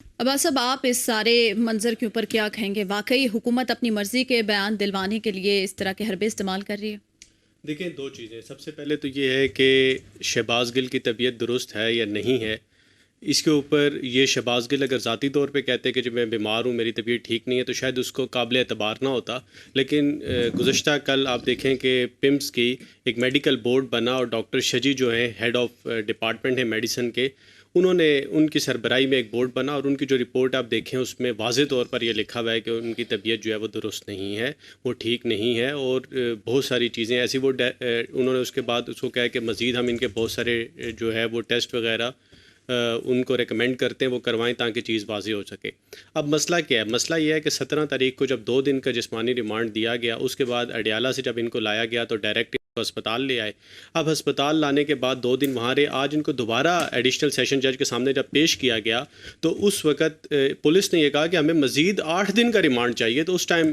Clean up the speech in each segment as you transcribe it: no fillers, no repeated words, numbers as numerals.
عباس صاحب، آپ اس سارے منظر کے اوپر کیا کہیں گے؟ واقعی حکومت اپنی مرضی کے بیان دلوانے کے لیے اس طرح کے حربے استعمال کر رہی ہے؟ دیکھیں، دو چیزیں. سب سے پہلے تو یہ ہے کہ شہباز گل کی طبیعت درست ہے یا نہیں ہے. اس کے اوپر یہ شہباز گل اگر ذاتی طور پہ کہتے کہ جب میں بیمار ہوں، میری طبیعت ٹھیک نہیں ہے، تو شاید اس کو قابل اعتبار نہ ہوتا. لیکن گزشتہ کل آپ دیکھیں کہ پمس کی ایک میڈیکل بورڈ بنا اور ڈاکٹر شجی جو ہیں ہیڈ آف ڈپارٹمنٹ ہیں میڈیسن کے، انہوں نے ان کی سربراہی میں ایک بورڈ بنا اور ان کی جو رپورٹ آپ دیکھیں اس میں واضح طور پر یہ لکھا ہوا ہے کہ ان کی طبیعت جو ہے وہ درست نہیں ہے، وہ ٹھیک نہیں ہے. اور بہت ساری چیزیں ایسی انہوں نے اس کے بعد اس کو کہا کہ مزید ہم ان کے بہت سارے جو ہے وہ ٹیسٹ وغیرہ ان کو ریکمینڈ کرتے ہیں وہ کروائیں تاکہ چیز واضح ہو سکے. اب مسئلہ کیا ہے؟ مسئلہ یہ ہے کہ 17 تاریخ کو جب 2 دن کا جسمانی ریمانڈ دیا گیا، اس کے بعد اڈیالہ سے جب ان کو لایا گیا تو ڈائریکٹ ہسپتال لے آئے. اب ہسپتال لانے کے بعد 2 دن وہاں رہے. آج ان کو دوبارہ ایڈیشنل سیشن جج کے سامنے جب پیش کیا گیا تو اس وقت پولیس نے یہ کہا کہ ہمیں مزید 8 دن کا ریمانڈ چاہیے. تو اس ٹائم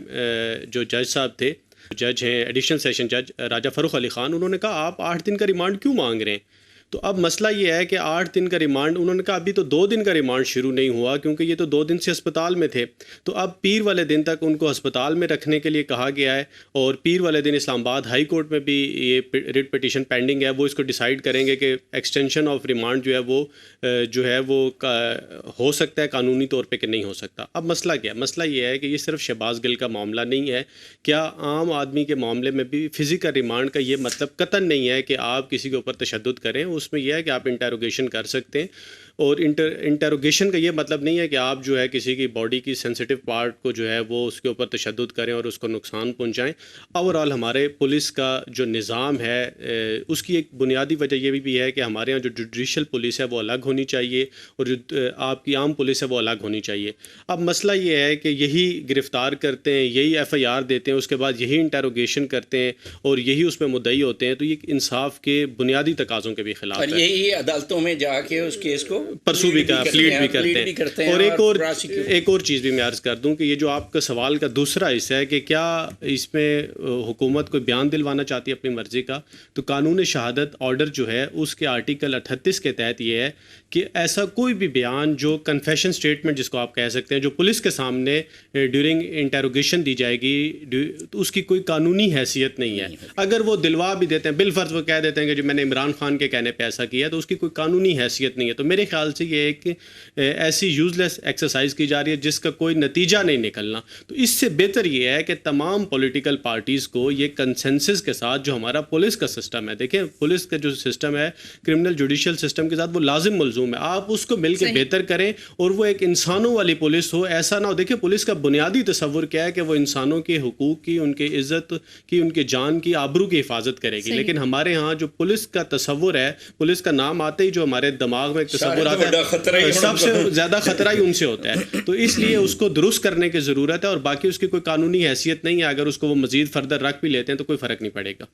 جو جج صاحب تھے، جج ہیں ایڈیشنل سیشن جج راجہ فاروق علی خان، انہوں نے کہا آپ 8 دن کا ریمانڈ کیوں مانگ رہے ہیں؟ تو اب مسئلہ یہ ہے کہ 8 دن کا ریمانڈ، انہوں نے کہا ابھی تو 2 دن کا ریمانڈ شروع نہیں ہوا کیونکہ یہ تو 2 دن سے ہسپتال میں تھے. تو اب پیر والے دن تک ان کو ہسپتال میں رکھنے کے لیے کہا گیا ہے اور پیر والے دن اسلام آباد ہائی کورٹ میں بھی یہ ریٹ پٹیشن پینڈنگ ہے. وہ اس کو ڈیسائیڈ کریں گے کہ ایکسٹینشن آف ریمانڈ جو ہے وہ ہو سکتا ہے قانونی طور پہ کہ نہیں ہو سکتا. اب مسئلہ کیا ہے؟ مسئلہ یہ ہے کہ یہ صرف شہباز گل کا معاملہ نہیں ہے. کیا عام آدمی کے معاملے میں بھی فزیکل ریمانڈ کا یہ مطلب قطعاً نہیں ہے کہ آپ کسی کے اوپر تشدد کریں. اس میں یہ ہے کہ آپ انٹیروگیشن کر سکتے ہیں، اور انٹیروگیشن کا یہ مطلب نہیں ہے کہ آپ جو ہے کسی کی باڈی کی سینسیٹیو پارٹ کو جو ہے وہ اس کے اوپر تشدد کریں اور اس کو نقصان پہنچائیں. اوور آل ہمارے پولیس کا جو نظام ہے اس کی ایک بنیادی وجہ یہ بھی ہے کہ ہمارے یہاں جو جوڈیشل پولیس ہے وہ الگ ہونی چاہیے اور جو آپ کی عام پولیس ہے وہ الگ ہونی چاہیے. اب مسئلہ یہ ہے کہ یہی گرفتار کرتے ہیں، یہی ایف آئی آر دیتے ہیں، اس کے بعد یہی انٹیروگیشن کرتے ہیں اور یہی اس میں مدعی ہوتے ہیں. تو یہ انصاف کے بنیادی تقاضوں کے بھی خلاف ہے. اور یہی عدالتوں میں جا کے اس کیس کو پرسو بھی پلیڈ بھی کرتے ہیں. اور ایک اور چیز بھی میں عرض کر دوں کہ یہ جو آپ کا سوال کا دوسرا حصہ ہے کہ کیا اس میں حکومت کوئی بیان دلوانا چاہتی ہے اپنی مرضی کا، تو قانون شہادت آرڈر جو ہے اس کے آرٹیکل 38 کے تحت یہ ہے کہ ایسا کوئی بھی بیان جو کنفیشن سٹیٹمنٹ جس کو آپ کہہ سکتے ہیں جو پولیس کے سامنے ڈیورنگ انٹیروگیشن دی جائے گی، تو اس کی کوئی قانونی حیثیت نہیں ہے. اگر وہ دلوا بھی دیتے ہیں، بالفرض وہ کہہ دیتے ہیں کہ جو میں نے عمران خان کے کہنے پہ ایسا کیا، تو اس کی کوئی قانونی حیثیت نہیں ہے. تو میرے خیال سے یہ ایک ایسی یوز لیس ایکسرسائز کی جا رہی ہے جس کا کوئی نتیجہ نہیں نکلنا. تو اس سے بہتر یہ ہے کہ تمام پولیٹیکل پارٹیز کو یہ کنسنسس کے ساتھ جو ہمارا پولیس کا سسٹم ہے، دیکھیں پولیس کا جو سسٹم ہے کرمنل جوڈیشل سسٹم کے ساتھ وہ لازم ملزوم ہے، آپ اس کو مل کے بہتر کریں اور وہ ایک انسانوں والی پولیس ہو. ایسا نہ ہو، دیکھیں پولیس کا بنیادی تصور کیا ہے کہ وہ انسانوں کے حقوق کی، ان کی عزت کی، ان کے جان کی، آبرو کی حفاظت کرے گی. لیکن ہمارے ہاں جو پولیس کا تصور ہے، پولیس کا نام آتے ہی جو ہمارے دماغ میں ایک تصور آتا ہے، سب سے زیادہ خطرہ ہی ان سے ہوتا ہے. تو اس لیے اس کو درست کرنے کی ضرورت ہے، اور باقی اس کی کوئی قانونی حیثیت نہیں ہے. اگر اس کو وہ مزید فردر رکھ بھی لیتے ہیں تو کوئی فرق نہیں پڑے گا.